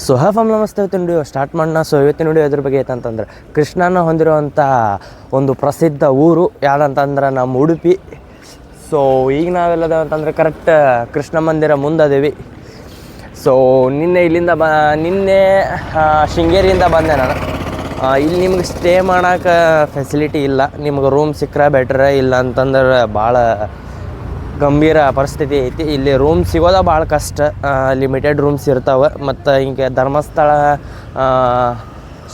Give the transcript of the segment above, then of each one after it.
So fam ನಮಸ್ತೆ. ಇವತ್ತಿನ video start ಮಾಡೋಣ. ಸೊ ಇವತ್ತಿನ ವಿಡಿಯೋ ಅದ್ರ ಬಗ್ಗೆ ಐತಂತಂದ್ರೆ ಕೃಷ್ಣನ ಹೊಂದಿರುವಂಥ ಒಂದು ಪ್ರಸಿದ್ಧ ಊರು ಯಾವುದಂತಂದ್ರೆ ನಮ್ಮ ಉಡುಪಿ. ಸೊ ಈಗ ನಾವೆಲ್ಲದ ಅಂತಂದರೆ ಕರೆಕ್ಟ್ ಕೃಷ್ಣ ಮಂದಿರ ಮುಂದದೇವಿ. ಸೊ ನಿನ್ನೆ ಶೃಂಗೇರಿಯಿಂದ ಬಂದೆ ನಾನು. ಇಲ್ಲಿ ನಿಮ್ಗೆ ಸ್ಟೇ ಮಾಡೋಕೆ ಫೆಸಿಲಿಟಿ ಇಲ್ಲ. ನಿಮ್ಗೆ ರೂಮ್ ಸಿಕ್ಕರೆ ಬೆಟ್ರೆ, ಇಲ್ಲ ಅಂತಂದ್ರೆ ಭಾಳ ಗಂಭೀರ ಪರಿಸ್ಥಿತಿ ಐತಿ. ಇಲ್ಲಿ ರೂಮ್ ಸಿಗೋದ ಭಾಳ ಕಷ್ಟ. ಲಿಮಿಟೆಡ್ ರೂಮ್ಸ್ ಇರ್ತಾವೆ. ಮತ್ತು ಹಿಂಗೆ ಧರ್ಮಸ್ಥಳ,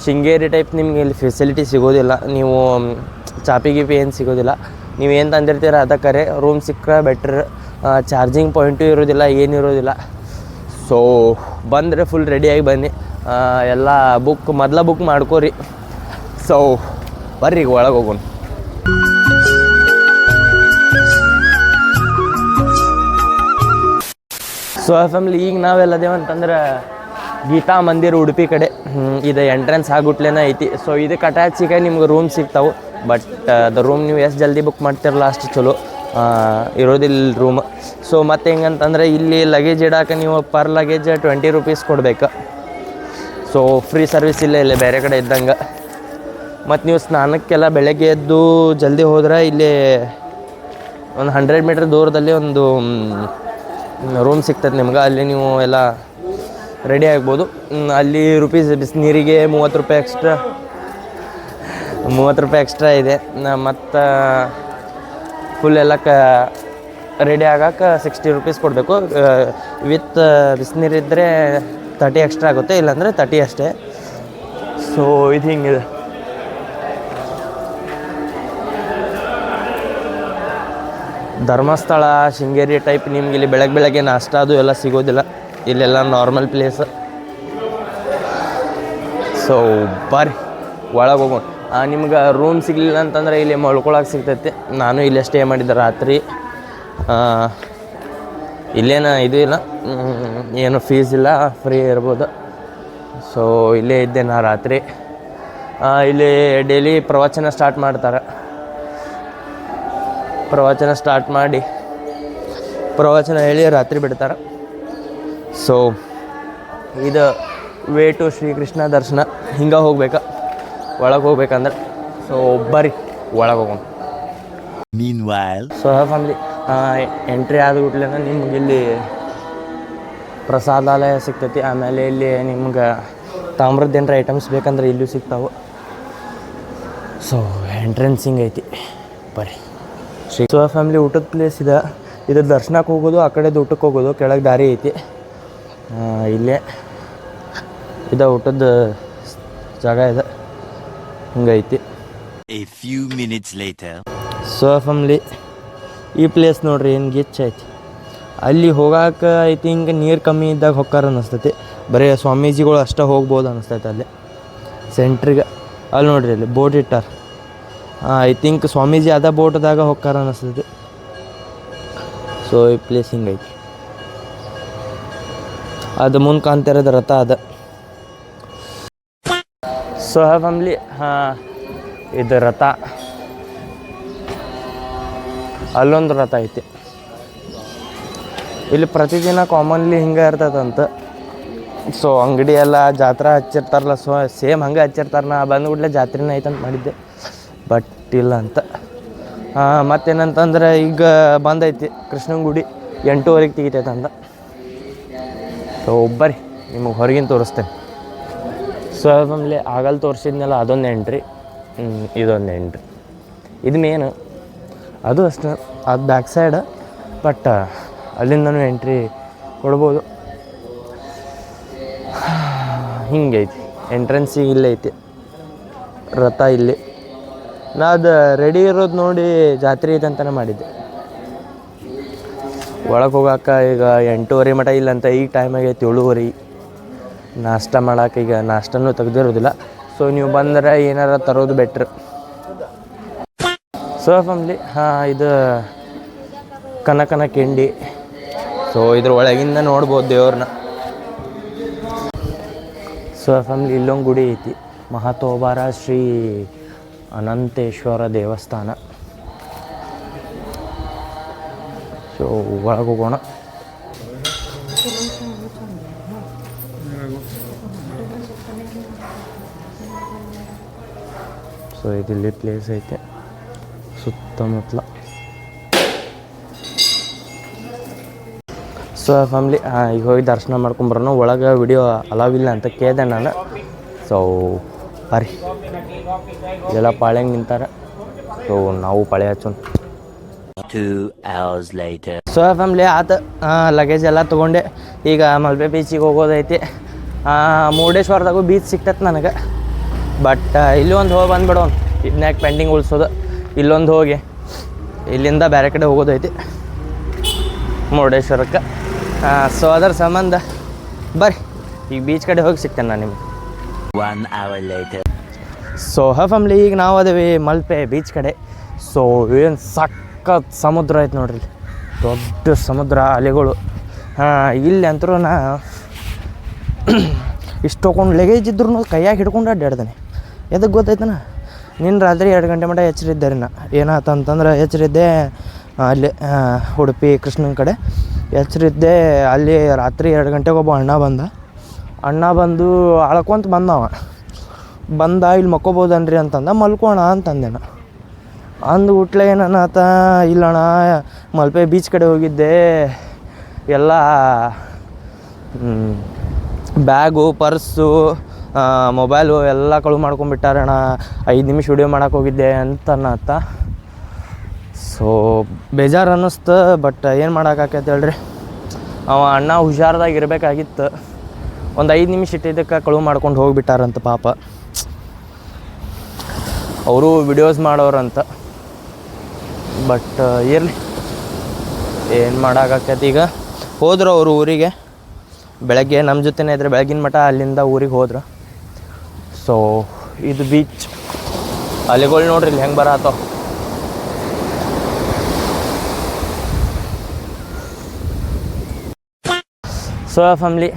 ಶೃಂಗೇರಿ ಟೈಪ್ ನಿಮ್ಗೆ ಇಲ್ಲಿ ಫೆಸಿಲಿಟಿ ಸಿಗೋದಿಲ್ಲ. ನೀವು ಚಾಪಿ ಗಿಪಿ ಏನು ಸಿಗೋದಿಲ್ಲ. ನೀವು ಏನು ತಂದಿರ್ತೀರ ಅದಕ್ಕರೆ ರೂಮ್ ಸಿಕ್ಕರೆ ಬೆಟ್ರ್. ಚಾರ್ಜಿಂಗ್ ಪಾಯಿಂಟು ಇರೋದಿಲ್ಲ, ಏನಿರೋದಿಲ್ಲ. ಸೊ ಬಂದರೆ ಫುಲ್ ರೆಡಿಯಾಗಿ ಬನ್ನಿ. ಎಲ್ಲ ಮೊದಲ ಬುಕ್ ಮಾಡ್ಕೋರಿ. ಸೊ ಬರ್ರಿ ಈಗ ಒಳಗೆ ಹೋಗೋಣ. ಸೊ ಫ್ಯಾಮಿಲಿ ಈಗ ನಾವೆಲ್ಲದೇವಂತಂದ್ರೆ ಗೀತಾ ಮಂದಿರ ಉಡುಪಿ ಕಡೆ. ಇದು ಎಂಟ್ರೆನ್ಸ್ ಆಗ್ಬಿಟ್ಲೇನ ಐತಿ. ಸೊ ಇದಕ್ಕೆ ಅಟ್ಯಾಚಿಗೆ ನಿಮ್ಗೆ ರೂಮ್ ಸಿಗ್ತಾವೆ. ಬಟ್ ದ ರೂಮ್ ನೀವು ಎಷ್ಟು ಜಲ್ದಿ ಬುಕ್ ಮಾಡ್ತಿರಲ್ಲ ಅಷ್ಟು ಚಲೋ ಇರೋದಿಲ್ಲ ರೂಮ್. ಸೊ ಮತ್ತು ಹೆಂಗಂತಂದರೆ ಇಲ್ಲಿ ಲಗೇಜ್ ಇಡೋಕೆ ನೀವು ಪರ್ ಲಗೇಜ್ 20 ರೂಪೀಸ್ ಕೊಡ್ಬೇಕು. ಸೊ ಫ್ರೀ ಸರ್ವಿಸ್ ಇಲ್ಲ ಬೇರೆ ಕಡೆ ಇದ್ದಂಗೆ. ಮತ್ತು ನೀವು ಸ್ನಾನಕ್ಕೆಲ್ಲ ಬೆಳಗ್ಗೆ ಎದ್ದು ಜಲ್ದಿ ಹೋದ್ರೆ ಇಲ್ಲಿ ಒಂದು 100 ಮೀಟ್ರ್ ದೂರದಲ್ಲಿ ಒಂದು ರೂಮ್ ಸಿಗ್ತದೆ ನಿಮ್ಗೆ. ಅಲ್ಲಿ ನೀವು ಎಲ್ಲ ರೆಡಿ ಆಗ್ಬೋದು. ಅಲ್ಲಿ ಬಿಸಿನೀರಿಗೆ 30 ರೂಪಾಯಿ ಎಕ್ಸ್ಟ್ರಾ ಇದೆ. ಮತ್ತು ಫುಲ್ ಎಲ್ಲ ರೆಡಿ ಆಗೋಕೆ 60 ರೂಪೀಸ್ ಕೊಡಬೇಕು. ವಿತ್ ಬಿಸಿನೀರಿದ್ದರೆ 30 ಎಕ್ಸ್ಟ್ರಾ ಆಗುತ್ತೆ, ಇಲ್ಲಾಂದರೆ 30 ಅಷ್ಟೇ. ಸೊ ಇದು ಹಿಂಗಿದೆ. ಧರ್ಮಸ್ಥಳ, ಶೃಂಗೇರಿ ಟೈಪ್ ನಿಮ್ಗೆ ಇಲ್ಲಿ ಬೆಳಗ್ಗೆ ನಾಷ್ಟ ಅದು ಎಲ್ಲ ಸಿಗೋದಿಲ್ಲ. ಇಲ್ಲೆಲ್ಲ ನಾರ್ಮಲ್ ಪ್ಲೇಸ್. ಸೊ ಬರ್ರಿ ಒಳಗೆ ಹೋಗೋಣ. ನಿಮ್ಗೆ ರೂಮ್ ಸಿಗಲಿಲ್ಲ ಅಂತಂದರೆ ಇಲ್ಲಿ ಮಲ್ಕೊಳಕ್ಕೆ ಸಿಗ್ತೈತೆ. ನಾನು ಇಲ್ಲೇ ಸ್ಟೇ ಮಾಡಿದ್ದೆ ರಾತ್ರಿ. ಇಲ್ಲೇನು ಇದು ಇಲ್ಲ, ಏನು ಫೀಸ್ ಇಲ್ಲ, ಫ್ರೀ ಇರ್ಬೋದು. ಸೊ ಇಲ್ಲೇ ಇದ್ದೆ ನಾ ರಾತ್ರಿ. ಇಲ್ಲಿ ಡೈಲಿ ಪ್ರವಚನ ಸ್ಟಾರ್ಟ್ ಮಾಡ್ತಾರೆ. ಪ್ರವಚನ ಸ್ಟಾರ್ಟ್ ಮಾಡಿ ಪ್ರವಚನ ಹೇಳಿ ರಾತ್ರಿ ಬಿಡ್ತಾರೆ. ಸೊ ಇದು ವೇ ಟು ಶ್ರೀಕೃಷ್ಣ ದರ್ಶನ. ಹಿಂಗೆ ಹೋಗ್ಬೇಕಾ ಒಳಗೆ ಹೋಗ್ಬೇಕಂದ್ರೆ. ಸೊ ಬರ್ರಿ ಒಳಗೆ ಹೋಗೋಣ. ಸೊ ಫ್ಯಾಮಿಲಿ ಎಂಟ್ರಿ ಆದ್ಬಿಟ್ಲೆ ನಿಮ್ಗೆ ಇಲ್ಲಿ ಪ್ರಸಾದಾಲಯ ಸಿಗ್ತೈತಿ. ಆಮೇಲೆ ಇಲ್ಲಿ ನಿಮ್ಗೆ ತಾಮ್ರದ್ದು ಏನರ ಐಟಮ್ಸ್ ಬೇಕಂದ್ರೆ ಇಲ್ಲೂ ಸಿಗ್ತಾವೆ. ಸೊ ಎಂಟ್ರೆನ್ಸ್ ಹಿಂಗೆ ಐತಿ. ಬರ್ರಿ. ಸೊ ಫ್ಯಾಮಿಲಿ ಊಟದ ಪ್ಲೇಸ್ ಇದೆ. ಇದು ದರ್ಶನಕ್ಕೆ ಹೋಗೋದು, ಆ ಕಡೆದು ಊಟಕ್ಕೆ ಹೋಗೋದು. ಕೆಳಗೆ ದಾರಿ ಐತಿ. ಇಲ್ಲೇ ಇದು ಊಟದ ಜಾಗ ಇದೆ, ಹಿಂಗೈತಿ. ಸೊ ಫ್ಯಾಮಿಲಿ ಈ ಪ್ಲೇಸ್ ನೋಡ್ರಿ ಏನು ಗಿಚ್ ಐತಿ. ಅಲ್ಲಿ ಹೋಗಾಕ ಐ ಥಿಂಕ್ ನೀರು ಕಮ್ಮಿ ಇದ್ದಾಗ ಹೊಕ್ಕಾರ ಅನ್ನಿಸ್ತೈತಿ. ಬರೀ ಸ್ವಾಮೀಜಿಗಳು ಅಷ್ಟೇ ಹೋಗ್ಬೋದು ಅನ್ನಿಸ್ತೈತೆ ಅಲ್ಲಿ ಸೆಂಟ್ರಿಗೆ. ಅಲ್ಲಿ ನೋಡ್ರಿ ಅಲ್ಲಿ ಬೋಟ್ ಇಟ್ಟಾರ. ಐ ಥಿಂಕ್ ಸ್ವಾಮೀಜಿ ಅದ ಬೋಟ್ದಾಗ ಹೋಗ್ತಾರ ಅನ್ನಿಸ್ತೈತಿ. ಸೊ ಈ ಪ್ಲೇಸ್ ಹಿಂಗೈತಿ. ಅದು ಮುಂದೆ ಕಾಣ್ತಿರೋದು ರಥ ಅದ. ಸೊ ಫ್ಯಾಮಿಲಿ ಇದು ರಥ. ಅಲ್ಲೊಂದು ರಥ ಐತಿ. ಇಲ್ಲಿ ಪ್ರತಿದಿನ ಕಾಮನ್ಲಿ ಹಿಂಗೆ ಇರ್ತದಂತ. ಸೊ ಅಂಗಡಿ ಎಲ್ಲ ಜಾತ್ರೆ ಹಚ್ಚಿರ್ತಾರಲ್ಲ, ಸೊ ಸೇಮ್ ಹಂಗೆ ಹಚ್ಚಿರ್ತಾರೆ. ನಾ ಬಂದ್ಬಿಡ್ಲೆ ಜಾತ್ರೆನೇ ಐತಂತ ಮಾಡಿದ್ದೆ, ಬಟ್ ಇಲ್ಲ ಅಂತ. ಮತ್ತೇನಂತಂದ್ರೆ ಈಗ ಬಂದೈತಿ ಕೃಷ್ಣನ ಗುಡಿ 8:30 ತೆಗಿತೈತೆ ಅಂತ. ಸೊ ಬರ್ರಿ ನಿಮಗೆ ಹೊರಗಿನ ತೋರಿಸ್ತೇನೆ. ಸೊ ಆಮೇಲೆ ಆಗಲ್ಲಿ ತೋರಿಸಿದ್ನಲ್ಲ ಅದೊಂದು ಎಂಟ್ರಿ, ಇದೊಂದು ಎಂಟ್ರಿ. ಇದು ಮೇನು, ಅದು ಅಷ್ಟೇ. ಅದು ಬ್ಯಾಕ್ ಸೈಡ್, ಬಟ್ ಅಲ್ಲಿಂದನೂ ಎಂಟ್ರಿ ಕೊಡ್ಬೋದು. ಹಿಂಗೈತಿ ಎಂಟ್ರೆನ್ಸಿಗೆ. ಇಲ್ಲೇ ಐತಿ ರಥ. ಇಲ್ಲಿ ನಾ ಅದು ರೆಡಿ ಇರೋದು ನೋಡಿ ಜಾತ್ರೆ ಇದೆ ಅಂತಲೇ ಮಾಡಿದ್ದೆ. ಒಳಗೆ ಹೋಗೋಕೆ ಈಗ 8:30 ಮಟ ಇಲ್ಲಂತ. ಈಗ ಟೈಮ್ ಆಗೈತಿ 7:30. ನಾಷ್ಟ ಮಾಡೋಕೆ ಈಗ ನಾಷ್ಟನೂ ತೆಗ್ದಿರೋದಿಲ್ಲ. ಸೊ ನೀವು ಬಂದರೆ ಏನಾರ ತರೋದು ಬೆಟ್ರ್. ಸೊ ಫ್ಯಾಮಿಲಿ ಇದು ಕನಕನ ಕೆಂಡಿ. ಸೊ ಇದ್ರ ಒಳಗಿಂದ ನೋಡ್ಬೋದು ದೇವ್ರನ್ನ. ಸೊ ಫ್ಯಾಮಿಲಿ ಇಲ್ಲೊಂದು ಗುಡಿ ಐತಿ, ಮಹಾತೋಬಾರ ಶ್ರೀ ಅನಂತೇಶ್ವರ ದೇವಸ್ಥಾನ. ಸೊ ಒಳಗೆ ಹೋಗೋಣ. ಸೊ ಇದಿಲ್ಲಿ ಪ್ಲೇಸ್ ಐತೆ ಸುತ್ತಮುತ್ತಲ. ಸೊ ಫ್ಯಾಮ್ಲಿ ಈಗ ಹೋಗಿ ದರ್ಶನ ಮಾಡ್ಕೊಂಬರೋಣ. ಒಳಗೆ ವಿಡಿಯೋ ಅಲಾವಿಲ್ಲ ಅಂತ ಕೇಳಿದೆ ನಾನು. ಸೊ ಬರ್ರಿ, ಇದೆಲ್ಲ ಪಾಳ್ಯಂಗೆ ನಿಂತಾರೆ. ಸೊ ನಾವು ಪಾಳೆ ಹಚ್ಚೋಣ. 2 hours later. ಸೊ ಫ್ಯಾಮ್ಲಿ ಆತ ಲಗೇಜ್ ಎಲ್ಲ ತೊಗೊಂಡೆ. ಈಗ ಮಲ್ಪೆ ಬೀಚಿಗೆ ಹೋಗೋದೈತಿ. ಮುರುಡೇಶ್ವರದಾಗೂ ಬೀಚ್ ಸಿಕ್ತೈತೆ ನನಗೆ. ಬಟ್ ಇಲ್ಲಿ ಒಂದು ಹೋಗಿ ಬಂದುಬಿಡೋಣ, ಇದನ್ಯಾಕೆ ಪೆಂಡಿಂಗ್ ಉಳಿಸೋದು. ಇಲ್ಲೊಂದು ಹೋಗಿ ಇಲ್ಲಿಂದ ಬೇರೆ ಕಡೆ ಹೋಗೋದೈತಿ ಮುರುಡೇಶ್ವರಕ್ಕೆ. ಸೊ ಅದರ ಸಂಬಂಧ ಬರ್ರಿ ಈಗ ಬೀಚ್ ಕಡೆ ಹೋಗಿ ಸಿಗ್ತೇನೆ ನಾನು ನಿಮಗೆ. 1 hour later. ಸೊ ಫ್ಯಾಮ್ಲಿ ಈಗ ನಾವು ಅದೇವಿ ಮಲ್ಪೆ ಬೀಚ್ ಕಡೆ. ಸೊ ಏನು ಸಖತ್ ಸಮುದ್ರ ಐತೆ ನೋಡ್ರಿ, ದೊಡ್ಡ ಸಮುದ್ರ, ಅಲೆಗಳು. ಇಲ್ಲಿ ಅಂತರೂ ನಾ ಇಷ್ಟು ತೊಗೊಂಡು ಲಗೇಜ್ ಇದ್ರೂ ಕೈಯಾಗಿ ಹಿಡ್ಕೊಂಡು ಅಡ್ಡಾಡ್ದಾನೆ. ಎದಕ್ಕೆ ಗೊತ್ತಾಯ್ತಾನ, ನಿನ್ನ ರಾತ್ರಿ 2 ಗಂಟೆ ಮಟ್ಟ ಎಚ್ಚರಿದ್ದೆ ರೀ. ನಾ ಏನಾಯ್ತಂತಂದ್ರೆ ಎಚ್ಚರಿದ್ದೆ ಅಲ್ಲಿ ಉಡುಪಿ ಕೃಷ್ಣನ ಕಡೆ ಎಚ್ಚರಿದ್ದೆ. ಅಲ್ಲಿ ರಾತ್ರಿ 2 ಗಂಟೆಗೆ ಒಬ್ಬ ಅಣ್ಣ ಬಂದು ಅಳ್ಕೊಂತ ಬಂದ ಇಲ್ಲಿ ಮಕ್ಕೋಬೋದನ್ರಿ ಅಂತಂದ. ಮಲ್ಕೋಣ ಅಂತಂದೆ ನಾ. ಅಂದು ಹುಟ್ಲೆ ಏನನ್ನಾತ, ಇಲ್ಲಣ್ಣ ಮಲ್ಪೆ ಬೀಚ್ ಕಡೆ ಹೋಗಿದ್ದೆ, ಎಲ್ಲ ಬ್ಯಾಗು ಪರ್ಸು ಮೊಬೈಲು ಎಲ್ಲ ಕಳು ಮಾಡ್ಕೊಂಬಿಟ್ಟಾರಣ್ಣ, 5 ನಿಮಿಷ ವಿಡಿಯೋ ಮಾಡೋಕೆ ಹೋಗಿದ್ದೆ ಅಂತನ್ನಾತ. ಸೊ ಬೇಜಾರು ಅನ್ನಿಸ್ತು. ಬಟ್ ಏನು ಮಾಡೋಕ್ಕಾಕೈತೆ ಹೇಳ್ರಿ, ಅವ ಅಣ್ಣ ಹುಷಾರ್ದಾಗಿ ಇರಬೇಕಾಗಿತ್ತು. ಒಂದು 5 ನಿಮಿಷ ಇಟ್ಟಿದ್ದಕ್ಕೆ ಕಳು ಮಾಡ್ಕೊಂಡು ಹೋಗಿಬಿಟ್ಟಾರಂತ ಪಾಪ. ಅವರು ವಿಡಿಯೋಸ್ ಮಾಡೋರಂತ. ಬಟ್ ಇರಲಿ, ಏನು ಮಾಡೋಕ್ಕಾಕೈತಿ. ಈಗ ಹೋದ್ರು ಅವರು ಊರಿಗೆ, ಬೆಳಗ್ಗೆ ನಮ್ಮ ಜೊತೆನೇ ಇದ್ರೆ ಬೆಳಗಿನ ಮಟ್ಟ ಅಲ್ಲಿಂದ ಊರಿಗೆ ಹೋದ್ರು. ಸೊ ಇದು ಬೀಚ್, ಅಲೆಗಳು ನೋಡ್ರಿ ಇಲ್ಲಿ ಹೆಂಗೆ ಬರತ್ತೋ. So family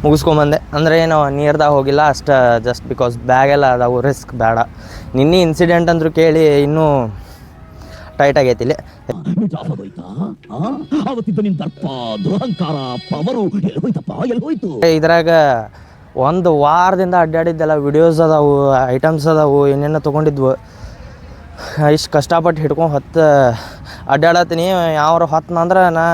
ಮುಗಿಸ್ಕೊಂಬಂದೆ. ಅಂದರೆ ಏನು ನೀರ್ದಾಗ ಹೋಗಿಲ್ಲ ಅಷ್ಟು, ಜಸ್ಟ್ ಬಿಕಾಸ್ ಬ್ಯಾಗೆಲ್ಲ ಅದಾವು, ರಿಸ್ಕ್ ಬೇಡ. ನಿನ್ನೆ ಇನ್ಸಿಡೆಂಟ್ ಅಂದರೂ ಕೇಳಿ ಇನ್ನೂ ಟೈಟ್ ಆಗೈತಿ ಇಲ್ಲಿ. ಇದ್ರಾಗ 1 ವಾರದಿಂದ ಅಡ್ಡಾಡಿದ್ದೆಲ್ಲ ವಿಡಿಯೋಸ್ ಅದಾವು, ಐಟಮ್ಸ್ ಅದಾವು, ಏನೇನೋ ತೊಗೊಂಡಿದ್ವು. ಇಷ್ಟು ಕಷ್ಟಪಟ್ಟು ಹಿಡ್ಕೊಂಡು ಅಡ್ಡಾಡತ್ತೀನಿ. ಯಾವ್ರ ಹೊತ್ತನಂದ್ರೆ ನಾ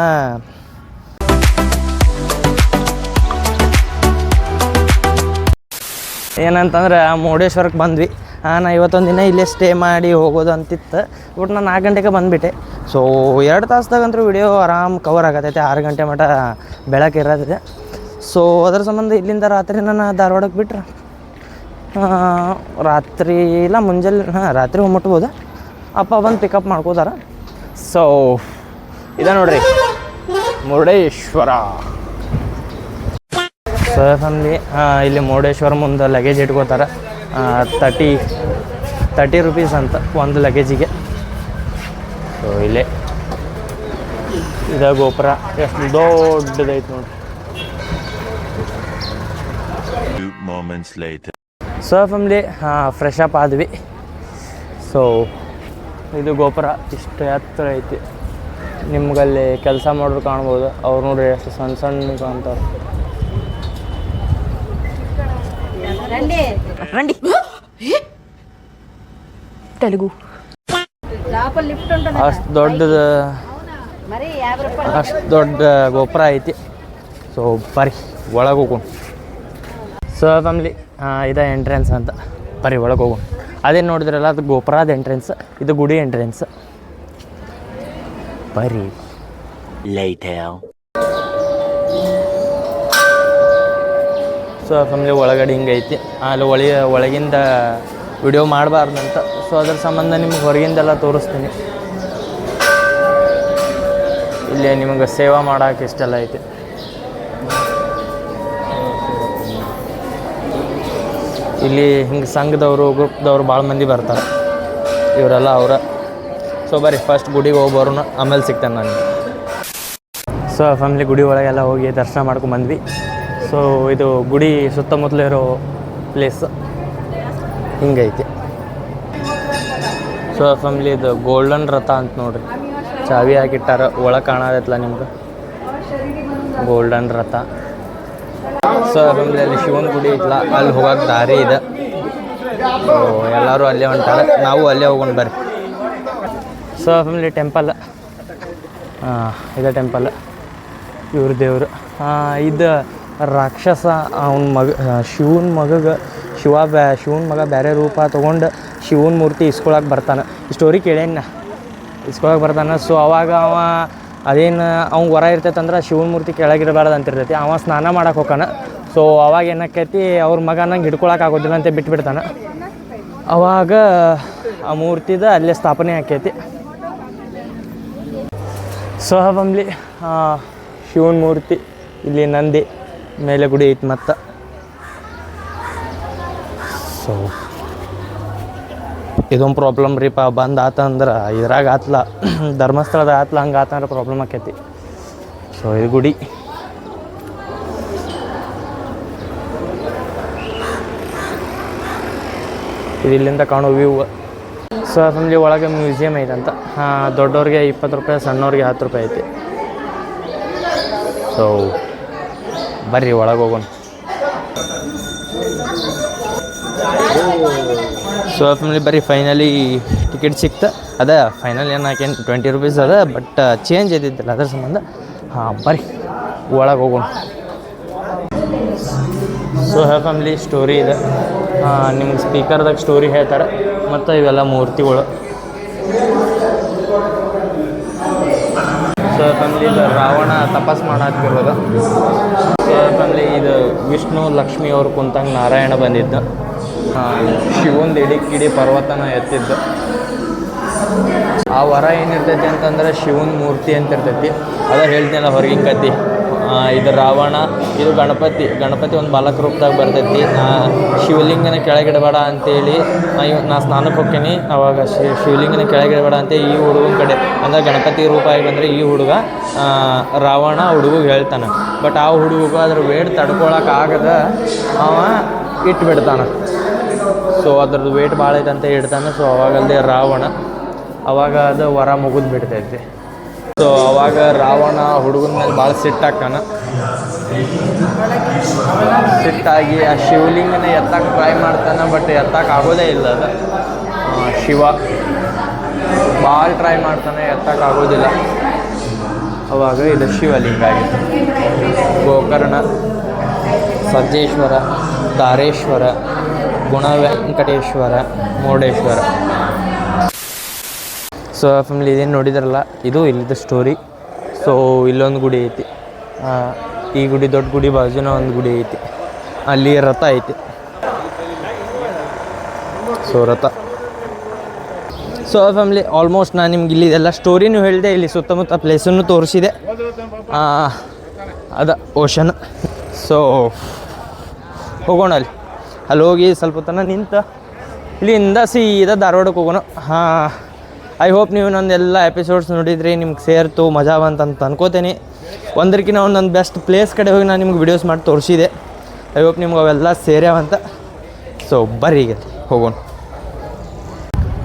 ಏನಂತಂದ್ರೆ ಮುರುಡೇಶ್ವರಕ್ಕೆ ಬಂದ್ವಿ. ನಾ ಇವತ್ತೊಂದು ದಿನ ಇಲ್ಲೇ ಸ್ಟೇ ಮಾಡಿ ಹೋಗೋದು ಅಂತಿತ್ತು. ಬಟ್ ನಾನು 4 ಗಂಟೆಗೆ ಬಂದುಬಿಟ್ಟೆ. ಸೊ 2 ತಾಸ್ದಾಗಂತೂ ವಿಡಿಯೋ ಆರಾಮ್ ಕವರ್ ಆಗತ್ತೈತೆ. 6 ಗಂಟೆ ಮಟ್ಟ ಬೆಳಕು ಇರೋದಿದೆ. ಸೊ ಅದರ ಸಂಬಂಧ ಇಲ್ಲಿಂದ ರಾತ್ರಿ ನಾನು ಧಾರವಾಡಕ್ಕೆ ಬಿಟ್ರೆ ರಾತ್ರಿ ಇಲ್ಲ ಮುಂಜಾನೆ ರಾತ್ರಿ ಮುಟ್ಬೋದು. ಅಪ್ಪ ಬಂದು ಪಿಕಪ್ ಮಾಡ್ಕೋತಾರ. ಸೊ ಇದೆ ನೋಡ್ರಿ ಮುರುಡೇಶ್ವರ. ಸೊ ಫ್ಯಾಮ್ಲಿ ಇಲ್ಲಿ ಮುರುಡೇಶ್ವರ ಮುಂದೆ ಲಗೇಜ್ ಇಟ್ಕೋತಾರೆ. 30 ರೂಪೀಸ್ ಅಂತ ಒಂದು ಲಗೇಜಿಗೆ. ಸೊ ಇಲ್ಲೇ ಇದು ಗೋಪುರ ಎಷ್ಟು ದೊಡ್ಡದೈತೆ ನೋಡಿ. ಸೊ ಫ್ಯಾಮ್ಲಿ ಫ್ರೆಶ್ ಅಪ್ ಆದ್ವಿ. ಸೊ ಇದು ಗೋಪುರ ಇಷ್ಟು ಎತ್ತರ ಐತಿ. ನಿಮ್ಗಲ್ಲಿ ಕೆಲಸ ಮಾಡೋರು ಕಾಣ್ಬೋದು. ಅವ್ರು ನೋಡ್ರಿ ಎಷ್ಟು ಸಣ್ಣ ಸಣ್ಣ ಕಾಣ್ತಾರೆ. ರಂಡಿ ತೆಲುಗು ಅಷ್ಟು ದೊಡ್ಡ ಗೋಪುರ ಐತಿ. ಸೊ ಬರ್ರಿ ಒಳಗೆ ಹೋಗೋಣ. ಸೊ ಫ್ಯಾಮ್ಲಿ ಇದೆ ಎಂಟ್ರೆನ್ಸ್ ಅಂತ. ಬರ್ರಿ ಒಳಗೆ ಹೋಗೋಣ. ಅದೇನು ನೋಡಿದ್ರಲ್ಲ ಅದು ಗೋಪುರದ ಎಂಟ್ರೆನ್ಸ್, ಇದು ಗುಡಿ ಎಂಟ್ರೆನ್ಸ್. ಬರ್ರಿ. ಸೊ ಫ್ಯಾಮ್ಲಿ ಒಳಗಡೆ ಹಿಂಗೈತಿ. ಅಲ್ಲಿ ಒಳಗಿಂದ ವಿಡಿಯೋ ಮಾಡಬಾರ್ದಂತ. ಸೊ ಅದ್ರ ಸಂಬಂಧ ನಿಮ್ಗೆ ಹೊರಗಿಂದೆಲ್ಲ ತೋರಿಸ್ತೀನಿ. ಇಲ್ಲಿ ನಿಮಗೆ ಸೇವಾ ಮಾಡೋಕೆ ಇಷ್ಟೆಲ್ಲ ಐತಿ. ಇಲ್ಲಿ ಹಿಂಗೆ ಸಂಘದವರು ಗ್ರೂಪ್ದವ್ರು ಭಾಳ ಮಂದಿ ಬರ್ತಾರೆ. ಇವರೆಲ್ಲ ಅವರ. ಸೊ ಬರ್ರಿ ಫಸ್ಟ್ ಗುಡಿಗೆ ಹೋಗಿ ಬರೋಣ, ಆಮೇಲೆ ಸಿಗ್ತೇನೆ ನಾನು. ಸೊ ಫ್ಯಾಮ್ಲಿ ಗುಡಿ ಒಳಗೆಲ್ಲ ಹೋಗಿ ದರ್ಶನ ಮಾಡ್ಕೊಂಡ್ಬಂದ್ವಿ. ಸೊ ಇದು ಗುಡಿ ಸುತ್ತಮುತ್ತಲು ಇರೋ ಪ್ಲೇಸ್ ಹಿಂಗೈತಿ. ಸೊ ಫ್ಯಾಮ್ಲಿ ಇದು ಗೋಲ್ಡನ್ ರಥ ಅಂತ ನೋಡ್ರಿ, ಚಾವಿ ಹಾಕಿಟ್ಟಾರ. ಒಳಗೆ ಕಾಣೋದೈತಲ್ಲ ನಿಮ್ಗೆ ಗೋಲ್ಡನ್ ರಥ. ಸೊ ಫ್ಯಾಮ್ಲಿ ಅಲ್ಲಿ ಶಿವನ ಗುಡಿ ಐತಲ್ಲ, ಅಲ್ಲಿ ಹೋಗೋಕೆ ದಾರಿ ಇದೆ. ಸೊ ಎಲ್ಲರೂ ಅಲ್ಲೇ ಹೊಂಟಾರೆ, ನಾವು ಅಲ್ಲೇ ಹೋಗೋಣ ಬರ್ರಿ. ಸೊ ಫ್ಯಾಮಿಲಿ ಟೆಂಪಲ್, ಇದೆ ಟೆಂಪಲ್, ಇವ್ರ ದೇವರು. ಇದು ರಾಕ್ಷಸ ಅವನ ಮಗ, ಶಿವನ ಮಗ ಬೇರೆ ರೂಪ ತೊಗೊಂಡು ಶಿವನ ಮೂರ್ತಿ ಇಸ್ಕೊಳಕ್ಕೆ ಬರ್ತಾನೆ. ಈ ಸ್ಟೋರಿ ಕೇಳೇನ, ಇಸ್ಕೊಳಕ್ಕೆ ಬರ್ತಾನೆ. ಸೊ ಅವಾಗ ಅವ ಅದೇನು ಅವ್ನ ವರ ಇರ್ತೈತಂದ್ರೆ ಶಿವನ ಮೂರ್ತಿ ಕೆಳಗಿಡಬಾರ್ದು ಅಂತಿರ್ತೈತಿ. ಅವ ಸ್ನಾನ ಮಾಡಕ್ಕೆ ಹೋಗಾನ. ಸೊ ಅವಾಗ ಏನಾಕೈತಿ, ಅವ್ರ ಮಗ ನಂಗೆ ಹಿಡ್ಕೊಳಕ್ಕೆ ಆಗೋದಿಲ್ಲ ಅಂತ ಬಿಟ್ಬಿಡ್ತಾನೆ. ಅವಾಗ ಆ ಮೂರ್ತಿದ ಅಲ್ಲೇ ಸ್ಥಾಪನೆ ಆಕೈತಿ. ಸೊ ಫ್ಯಾಮಿಲಿ ಶಿವನ ಮೂರ್ತಿ, ಇಲ್ಲಿ ನಂದಿ ಮೇಲೆ ಗುಡಿ ಐತಿ. ಮತ್ತು ಸೊ ಇದೊಂದು ಪ್ರಾಬ್ಲಮ್ ರೀಪ, ಬಂದು ಆತಂದ್ರೆ ಇದ್ರಾಗ ಆತ್ಲ, ಧರ್ಮಸ್ಥಳದ ಆತ್ಲ, ಹಂಗೆ ಆತಂದ್ರೆ ಪ್ರಾಬ್ಲಮ್ ಆಕೈತಿ. ಸೊ ಇದು ಗುಡಿ. ಇದು ಇಲ್ಲಿಂದ ಕಾಣೋ ವ್ಯೂ. ಸೊ ಫ್ಯಾಮಿಲಿ ಒಳಗೆ ಮ್ಯೂಸಿಯಮ್ ಐತಂತ. ದೊಡ್ಡವ್ರಿಗೆ 20 ರೂಪಾಯಿ, ಸಣ್ಣವ್ರಿಗೆ 10 ರೂಪಾಯಿ ಐತಿ. ಸೊ ಬರ್ರಿ ಒಳಗೆ ಹೋಗೋಣ. ಸೊ ಫ್ಯಾಮಿಲಿ ಬರ್ರಿ, ಫೈನಲಿ ಟಿಕೆಟ್ ಸಿಕ್ತ. ಅದ ಫೈನಲ್ ಏನು ಹಾಕೇನು 20 ರೂಪೀಸ್ ಅದ, ಬಟ್ ಚೇಂಜ್ ಇದ್ದಿದ್ದಿಲ್ಲ ಅದ್ರ ಸಂಬಂಧ. ಬರ್ರಿ ಒಳಗೆ ಹೋಗೋಣ. ಸೊ ಫ್ಯಾಮಿಲಿ ಸ್ಟೋರಿ ಇದೆ, ನಿಮ್ಗೆ ಸ್ಪೀಕರ್ದಾಗ ಸ್ಟೋರಿ ಹೇಳ್ತಾರೆ. ಮತ್ತು ಇವೆಲ್ಲ ಮೂರ್ತಿಗಳು. ಸೊ ಫ್ಯಾಮಿಲಿ ಇದು ರಾವಣ ತಪಸ್ ಮಾಡತ್ತಿರೋದು. ಸೊ ಫ್ಯಾಮಿಲಿ ಇದು ವಿಷ್ಣು ಲಕ್ಷ್ಮಿ ಅವ್ರು ಕುಂತಂಗೆ ನಾರಾಯಣ ಬಂದಿದ್ದು. ಶಿವಂದು ಇಡೀ ಪರ್ವತನ ಎತ್ತಿದ್ದು. ಆ ವರ ಏನಿರ್ತೈತಿ ಅಂತಂದ್ರೆ ಶಿವನ ಮೂರ್ತಿ ಅಂತ ಇರ್ತೈತಿ. ಅದ ಹೇಳ್ತೀನಲ್ಲ ಹೊರಗಿನ ಕತಿ. ಇದು ರಾವಣ, ಇದು ಗಣಪತಿ ಒಂದು ಬಾಲಕ ರೂಪದಾಗ ಬರ್ತೈತಿ. ಶಿವಲಿಂಗನ ಕೆಳಗಿಡಬೇಡ ಅಂತೇಳಿ ನಾ ಸ್ನಾನಕ್ಕೆ ಹೋಗ್ತೀನಿ. ಅವಾಗ ಶಿವಲಿಂಗನ ಕೆಳಗಿಡಬೇಡ ಅಂತ ಈ ಹುಡುಗನ ಕಡೆ ಅಂದ್ರೆ ಗಣಪತಿ ರೂಪ ಆಗಿ ಬಂದರೆ ಈ ಹುಡುಗ ರಾವಣ ಹುಡುಗಿಗೆ ಹೇಳ್ತಾನೆ. ಬಟ್ ಆ ಹುಡುಗ ಅದ್ರ ವೇಟ್ ತಡ್ಕೊಳಕ್ಕಾಗದ ಅವ ಇಟ್ಬಿಡ್ತಾನೆ. ಸೊ ಅದ್ರದ್ದು ವೇಟ್ ಭಾಳ ಐತೆ ಅಂತ ಇಡ್ತಾನೆ. ಸೊ ಅವಾಗಲ್ಲದೆ ರಾವಣ ಅವಾಗ ಅದು ವರ ಮುಗಿದು ಬಿಡ್ತೈತಿ. ಸೊ ಅವಾಗ ರಾವಣ ಹುಡುಗನ ಮೇಲೆ ಭಾಳ ಸಿಟ್ಟಾಗ್ತಾನೆ. ಸಿಟ್ಟಾಗಿ ಆ ಶಿವಲಿಂಗನ ಎತ್ತಕ್ಕೆ ಟ್ರೈ ಮಾಡ್ತಾನೆ. ಬಟ್ ಎತ್ತಕ್ಕೆ ಆಗೋದೇ ಇಲ್ಲ. ಅದು ಶಿವ ಭಾಳ ಟ್ರೈ ಮಾಡ್ತಾನೆ, ಎತ್ತಕ್ಕೆ ಆಗೋದಿಲ್ಲ. ಅವಾಗ ಇದು ಶಿವಲಿಂಗ ಆಗಿದೆ. ಗೋಕರ್ಣ, ಸಜ್ಜೇಶ್ವರ, ಧಾರೇಶ್ವರ, ಗುಣವೆಂಕಟೇಶ್ವರ, ಮುರುಡೇಶ್ವರ. ಸೊ ಫ್ಯಾಮಿಲಿ ಇದೇನು ನೋಡಿದ್ರಲ್ಲ, ಇದು ಇಲ್ಲಿದ್ದ ಸ್ಟೋರಿ. ಸೊ ಇಲ್ಲೊಂದು ಗುಡಿ ಐತಿ. ಈ ಗುಡಿ ದೊಡ್ಡ ಗುಡಿ ಬಾಜುನ ಒಂದು ಗುಡಿ ಐತಿ. ಅಲ್ಲಿ ರಥ ಐತಿ. ಸೊ ರಥ. ಸೊ ಫ್ಯಾಮಿಲಿ ಆಲ್ಮೋಸ್ಟ್ ನಾನು ನಿಮ್ಗೆ ಇಲ್ಲಿ ಎಲ್ಲ ಸ್ಟೋರಿನೂ ಹೇಳಿದೆ, ಇಲ್ಲಿ ಸುತ್ತಮುತ್ತ ಪ್ಲೇಸನ್ನು ತೋರಿಸಿದೆ. ಅದ ಓಷನ್. ಸೊ ಹೋಗೋಣ ಅಲ್ಲಿ ಹೋಗಿ ಸ್ವಲ್ಪ ತನಕ ನಿಂತು ಇಲ್ಲಿಂದ ಸೀದಾ ಧಾರವಾಡಕ್ಕೆ ಹೋಗೋಣ. ಐ ಹೋಪ್ ನೀವು ನಂದೆಲ್ಲ ಎಪಿಸೋಡ್ಸ್ ನೋಡಿದ್ರಿ, ನಿಮ್ಗೆ ಸೇರ್ತು, ಮಜಾ ಬಂತಂತ ಅನ್ಕೋತೇನೆ. ಒಂದಕ್ಕಿಂತ ಒಂದೊಂದು ಬೆಸ್ಟ್ ಪ್ಲೇಸ್ ಕಡೆ ಹೋಗಿ ನಾನು ನಿಮ್ಗೆ ವಿಡಿಯೋಸ್ ಮಾಡಿ ತೋರಿಸಿದೆ. ಐ ಹೋಪ್ ನಿಮ್ಗೆ ಅವೆಲ್ಲ ಸೇರ್ಯಾವಂತ. ಸೊ ಬರ್ರಿ ಈಗ ಹೋಗೋಣ.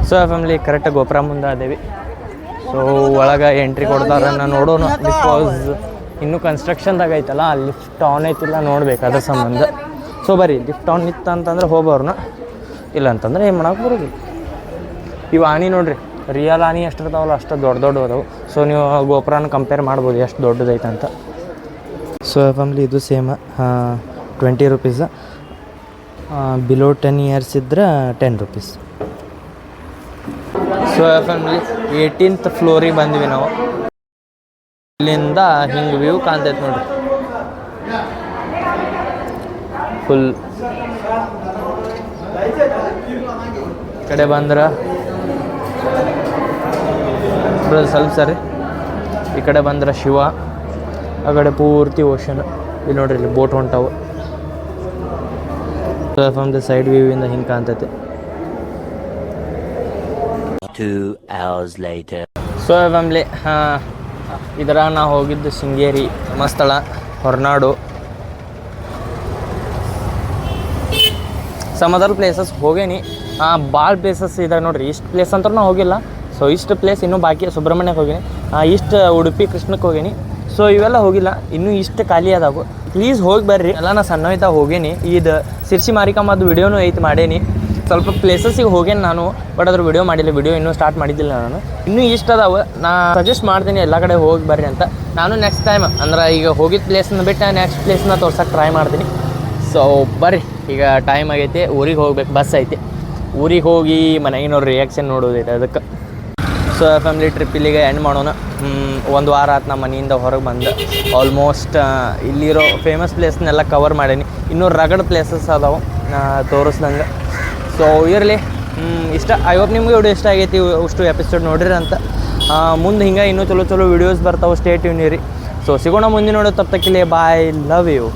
ಸೊ ಫ್ಯಾಮಿಲಿ ಕರೆಕ್ಟಾಗಿ ಗೋಪುರ ಮುಂದೆ ಅದೇವಿ. ಸೊ ಒಳಗೆ ಎಂಟ್ರಿ ಕೊಡ್ತಾರೆ, ನಾನು ನೋಡೋಣ. ಬಿಕಾಸ್ ಇನ್ನೂ ಕನ್ಸ್ಟ್ರಕ್ಷನ್ದಾಗ ಐತಲ್ಲ, ಲಿಫ್ಟ್ ಆನ್ ಐತಿಲ್ಲ ನೋಡ್ಬೇಕು, ಅದ್ರ ಸಂಬಂಧ. ಸೊ ಬರ್ರಿ, ಲಿಫ್ಟ್ ಆನ್ ಇತ್ತು ಅಂತಂದ್ರೆ ಹೋಗೋರ್ನ, ಇಲ್ಲ ಅಂತಂದ್ರೆ ಏನು ಮಾಡೋಕೆ ಬರೋದಿಲ್ಲ. ಇವು ಆನೆ ನೋಡಿರಿ, ರಿಯಲ್ ಆನೆ ಎಷ್ಟು ಇರ್ತಾವಲ್ಲ ಅಷ್ಟು ದೊಡ್ಡ ಅದಾವೆ. ಸೊ ನೀವು ಗೋಪುರನ ಕಂಪೇರ್ ಮಾಡ್ಬೋದು ಎಷ್ಟು ದೊಡ್ಡದೈತೆ ಅಂತ. ಸೊ ಫ್ಯಾಮಿಲಿ ಇದು ಸೇಮ್ 20 ರೂಪೀಸ್. ಬಿಲೋ 10 ಇಯರ್ಸ್ ಇದ್ರೆ 10 ರೂಪೀಸ್. ಸೊ ಫ್ಯಾಮಿಲಿ 18th ಫ್ಲೋರಿಗೆ ಬಂದ್ವಿ ನಾವು. ಇಲ್ಲಿಂದ ಹಿಂಗೆ ವ್ಯೂ ಕಾಣ್ತೈತೆ ನೋಡಿರಿ, ಫುಲ್. ಕಡೆ ಬಂದ್ರೆ ಸ್ವಲ್ಪ ಸರಿ ಈ ಕಡೆ ಬಂದ್ರೆ ಶಿವ, ಆ ಕಡೆ ಪೂರ್ತಿ ಓಷನ್. ಇಲ್ಲಿ ನೋಡ್ರಿ, ಇಲ್ಲಿ ಬೋಟ್ ಹೊಂಟಾವು. ಫ್ರಮ್ ದ ಸೈಡ್ ವ್ಯೂ ಇಂದ ಹಿಂಗೆ ಕಾಣ್ತೈತೆ. 2 hours later. ಸೊ ಫ್ಯಾಮಿಲಿ ಇದರ ನಾವು ಹೋಗಿದ್ದು Sringeri, Dharmasthala, Horanadu, some other places ಹೋಗೇನಿ. ಭಾಳ ಪ್ಲೇಸಸ್ ಇದಾವೆ ನೋಡ್ರಿ. ಇಷ್ಟು ಪ್ಲೇಸ್ ಅಂತ ನಾವು ಹೋಗಿಲ್ಲ. ಸೊ ಇಷ್ಟು ಪ್ಲೇಸ್ ಇನ್ನೂ ಬಾಕಿ. ಸುಬ್ರಹ್ಮಣ್ಯಕ್ಕೆ ಹೋಗೀನಿ, ಇಷ್ಟು ಉಡುಪಿ ಕೃಷ್ಣಕ್ಕೆ ಹೋಗೀನಿ. ಸೊ ಇವೆಲ್ಲ ಹೋಗಿಲ್ಲ, ಇನ್ನೂ ಇಷ್ಟು ಖಾಲಿ ಅದಾವು. ಪ್ಲೀಸ್ ಹೋಗಿ ಬರ್ರಿ. ಎಲ್ಲ ನಾ ಸಣ್ಣವಿದ್ದಾಗ ಹೋಗೇನಿ. ಇದು ಸಿರ್ಸಿ ಮಾರಿಕಮ್ಮದು ವಿಡಿಯೋನೂ ಐತೆ ಮಾಡೇನಿ. ಸ್ವಲ್ಪ ಪ್ಲೇಸಸ್ಸಿಗೆ ಹೋಗೇನು ನಾನು, ಬಟ್ ಅದ್ರ ವಿಡಿಯೋ ಮಾಡಿಲ್ಲ, ವಿಡಿಯೋ ಇನ್ನೂ ಸ್ಟಾರ್ಟ್ ಮಾಡಿದ್ದಿಲ್ಲ ನಾನು. ಇನ್ನೂ ಇಷ್ಟ ಅದಾವೆ, ನಾ ಸಜೆಸ್ಟ್ ಮಾಡ್ತೀನಿ ಎಲ್ಲ ಕಡೆ ಹೋಗಿ ಬರ್ರಿ ಅಂತ. ನಾನು ನೆಕ್ಸ್ಟ್ ಟೈಮ್ ಅಂದ್ರೆ ಈಗ ಹೋಗಿದ್ದ ಪ್ಲೇಸ್ನ ಬಿಟ್ಟು ನೆಕ್ಸ್ಟ್ ಪ್ಲೇಸ್ನ ತೋರ್ಸೋಕೆ ಟ್ರೈ ಮಾಡ್ತೀನಿ. ಸೊ ಬರ್ರಿ, ಈಗ ಟೈಮ್ ಆಗೈತಿ, ಊರಿಗೆ ಹೋಗ್ಬೇಕು, ಬಸ್ ಐತಿ. ಊರಿಗೆ ಹೋಗಿ ಮನೆಗಿನವ್ರ ರಿಯಾಕ್ಷನ್ ನೋಡೋದೈತೆ ಅದಕ್ಕೆ. ಸೊ ಫ್ಯಾಮಿಲಿ ಟ್ರಿಪ್ ಇಲ್ಲಿಗೆ ಎಂಡ್ ಮಾಡೋಣ. ಒಂದು ವಾರ ಆಯ್ತು ನಮ್ಮ ಮನೆಯಿಂದ ಹೊರಗೆ ಬಂದು. ಆಲ್ಮೋಸ್ಟ್ ಇಲ್ಲಿರೋ ಫೇಮಸ್ ಪ್ಲೇಸ್ನೆಲ್ಲ ಕವರ್ ಮಾಡೀನಿ. ಇನ್ನೂ ರಗಡ್ ಪ್ಲೇಸಸ್ ಅದಾವೆ ತೋರಿಸ್ದಂಗೆ. ಸೊ ಇರಲಿ, ಇಷ್ಟ. ಐ ಹೋಪ್ ನಿಮ್ಗೆ ವಿಡಿಯೋ ಇಷ್ಟ ಆಗೈತಿ, ಅಷ್ಟು ಎಪಿಸೋಡ್ ನೋಡಿರಿ ಅಂತ. ಮುಂದೆ ಹಿಂಗೆ ಇನ್ನೂ ಚಲೋ ವೀಡಿಯೋಸ್ ಬರ್ತಾವೆ, ಸ್ಟೇ ಟ್ಯೂನ್ ಇರಿ. ಸೊ ಸಿಗೋಣ ಮುಂದಿನ ನೋಡೋ ತಪ್ಪಕ್ಕಿಲ್ಲ. ಬಾಯ್, ಲವ್ ಯು.